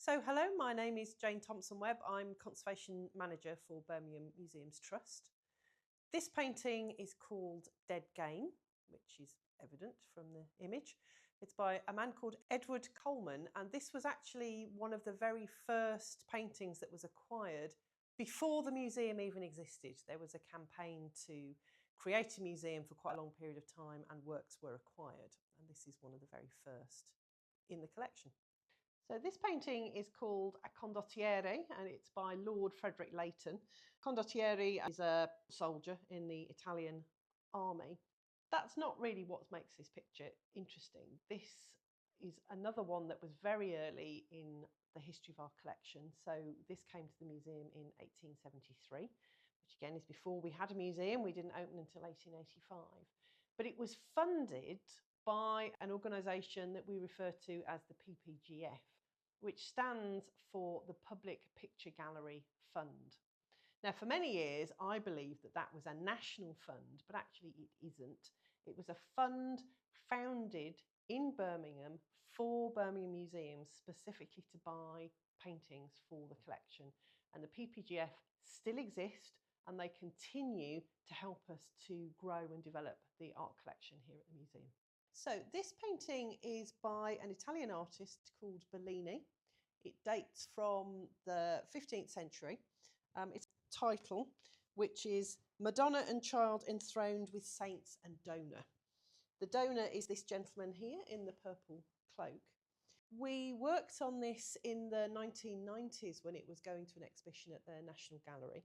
So hello, my name is Jane Thompson-Webb. I'm Conservation Manager for Birmingham Museums Trust. This painting is called Dead Game, which is evident from the image. It's by a man called Edward Coleman, and this was actually one of the very first paintings that was acquired before the museum even existed. There was a campaign to create a museum for quite a long period of time, and works were acquired, and this is one of the very first in the collection. So this painting is called A Condottiere, and it's by Lord Frederick Leighton. Condottiere is a soldier in the Italian army. That's not really what makes this picture interesting. This is another one that was very early in the history of our collection. So this came to the museum in 1873, which again is before we had a museum. We didn't open until 1885. But it was funded by an organisation that we refer to as the PPGF, which stands for the Public Picture Gallery Fund. Now, for many years, I believed that that was a national fund, but actually it isn't. It was a fund founded in Birmingham for Birmingham museums, specifically to buy paintings for the collection. And the PPGF still exist, and they continue to help us to grow and develop the art collection here at the museum. So this painting is by an Italian artist called Bellini. It dates from the 15th century. Its title, which is Madonna and Child Enthroned with Saints and Donor. The donor is this gentleman here in the purple cloak. We worked on this in the 1990s when it was going to an exhibition at the National Gallery.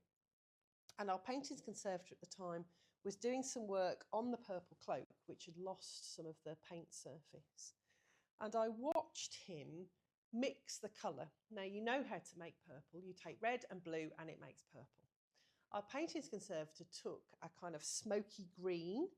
And our paintings conservator at the time was doing some work on the purple cloak, which had lost some of the paint surface. And I watched him mix the colour. Now, you know how to make purple. You take red and blue and it makes purple. Our paintings conservator took a kind of smoky green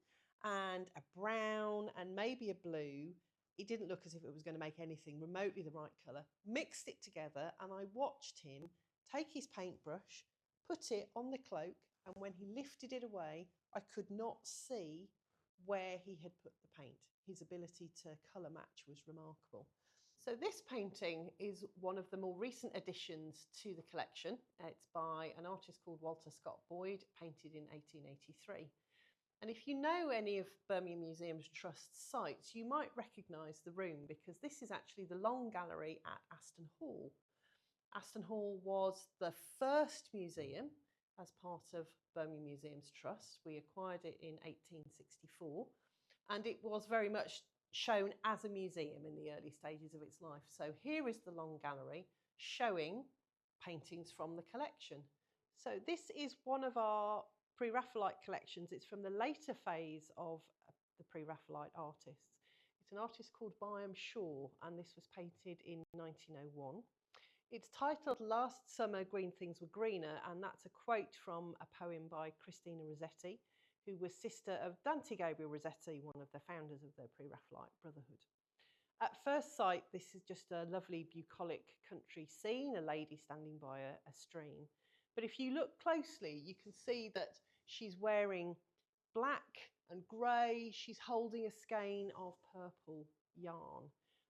and a brown and maybe a blue. It didn't look as if it was going to make anything remotely the right colour. Mixed it together, and I watched him take his paintbrush, put it on the cloak, and when he lifted it away, I could not see where he had put the paint. His ability to colour match was remarkable. So this painting is one of the more recent additions to the collection. It's by an artist called Walter Scott Boyd, painted in 1883. And if you know any of Birmingham Museums Trust sites, you might recognise the room, because this is actually the Long Gallery at Aston Hall. Aston Hall was the first museum as part of Birmingham Museums Trust. We acquired it in 1864, and it was very much shown as a museum in the early stages of its life. So here is the Long Gallery showing paintings from the collection. So this is one of our Pre-Raphaelite collections. It's from the later phase of the Pre-Raphaelite artists. It's an artist called Byam Shaw, and this was painted in 1901. It's titled Last Summer Green Things Were Greener, and that's a quote from a poem by Christina Rossetti, who was sister of Dante Gabriel Rossetti, one of the founders of the Pre-Raphaelite Brotherhood. At first sight, this is just a lovely bucolic country scene, a lady standing by a stream. But if you look closely, you can see that she's wearing black and grey. She's holding a skein of purple yarn.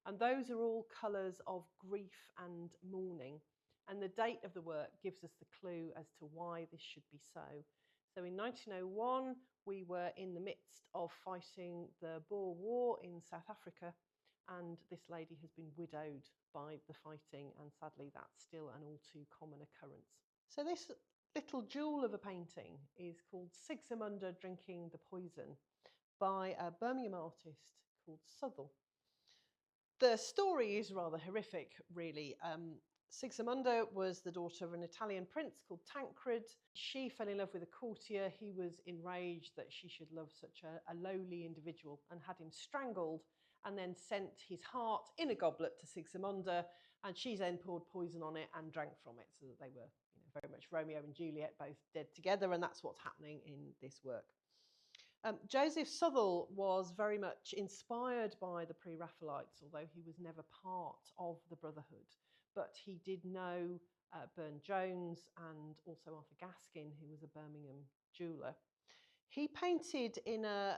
And those are all colours of grief and mourning. And the date of the work gives us the clue as to why this should be so. So in 1901, we were in the midst of fighting the Boer War in South Africa, and this lady has been widowed by the fighting, and sadly that's still an all too common occurrence. So this little jewel of a painting is called Sigismunda Drinking the Poison by a Birmingham artist called Southall. The story is rather horrific, really. Sigismunda was the daughter of an Italian prince called Tancred. She fell in love with a courtier. He was enraged that she should love such a lowly individual and had him strangled, and then sent his heart in a goblet to Sigismunda, and she then poured poison on it and drank from it, so that they were very much Romeo and Juliet, both dead together, and that's what's happening in this work. Joseph Southall was very much inspired by the Pre-Raphaelites, although he was never part of the Brotherhood. But he did know Burne-Jones and also Arthur Gaskin, who was a Birmingham jeweller. He painted in a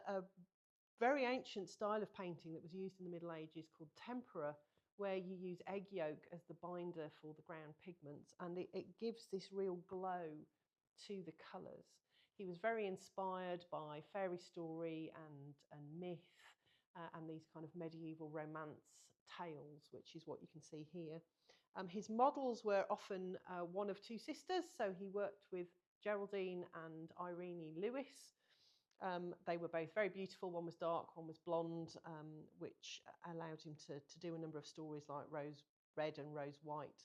very ancient style of painting that was used in the Middle Ages called tempera, where you use egg yolk as the binder for the ground pigments, and it gives this real glow to the colours. He was very inspired by fairy story and myth and these kind of medieval romance tales, which is what you can see here. His models were often one of two sisters, so he worked with Geraldine and Irene Lewis. They were both very beautiful. One was dark, one was blonde, which allowed him to do a number of stories like Rose Red and Rose White.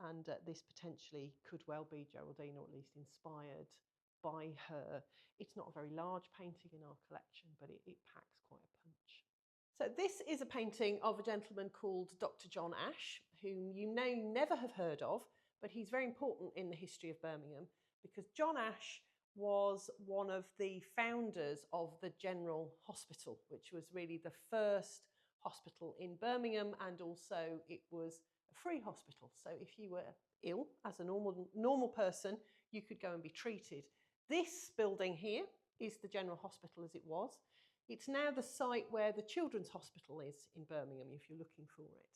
And this potentially could well be Geraldine, or at least inspired by her. It's not a very large painting in our collection, but it packs quite a punch. So this is a painting of a gentleman called Dr. John Ash, whom you may never have heard of, but he's very important in the history of Birmingham because John Ash was one of the founders of the General Hospital, which was really the first hospital in Birmingham, and also it was a free hospital. So if you were ill as a normal person, you could go and be treated. This building here is the General Hospital as it was. It's now the site where the Children's Hospital is in Birmingham, if you're looking for it.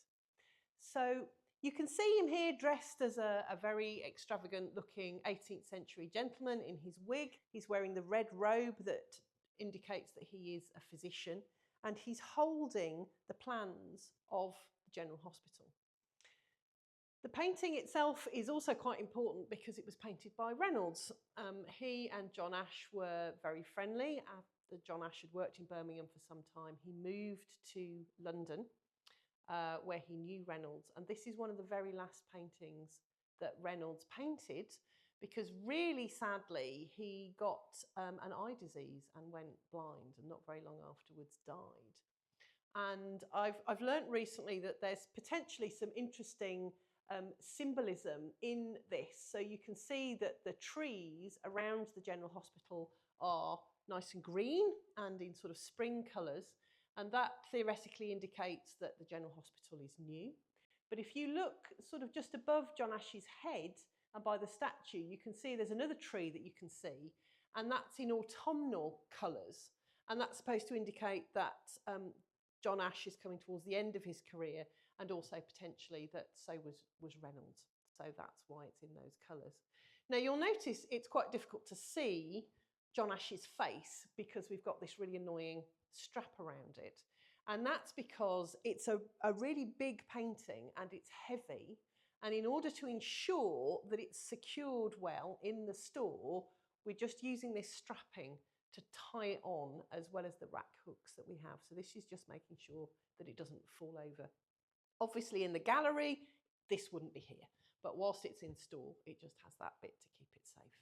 So you can see him here dressed as a very extravagant looking 18th century gentleman in his wig. He's wearing the red robe that indicates that he is a physician, and he's holding the plans of the General Hospital. The painting itself is also quite important because it was painted by Reynolds. He and John Ash were very friendly. After John Ash had worked in Birmingham for some time, he moved to London where he knew Reynolds. And this is one of the very last paintings that Reynolds painted because really sadly he got an eye disease and went blind, and not very long afterwards died. And I've learnt recently that there's potentially some interesting symbolism in this. So you can see that the trees around the General Hospital are nice and green and in sort of spring colours, and that theoretically indicates that the General Hospital is new. But if you look sort of just above John Ash's head and by the statue, you can see there's another tree that you can see, and that's in autumnal colours, and that's supposed to indicate that John Ash is coming towards the end of his career, and also potentially that so was Reynolds. So that's why it's in those colours. Now you'll notice it's quite difficult to see John Ash's face because we've got this really annoying strap around it. And that's because it's a really big painting and it's heavy. And in order to ensure that it's secured well in the store, we're just using this strapping to tie it on, as well as the rack hooks that we have. So this is just making sure that it doesn't fall over. Obviously in the gallery, this wouldn't be here, but whilst it's in store, it just has that bit to keep it safe.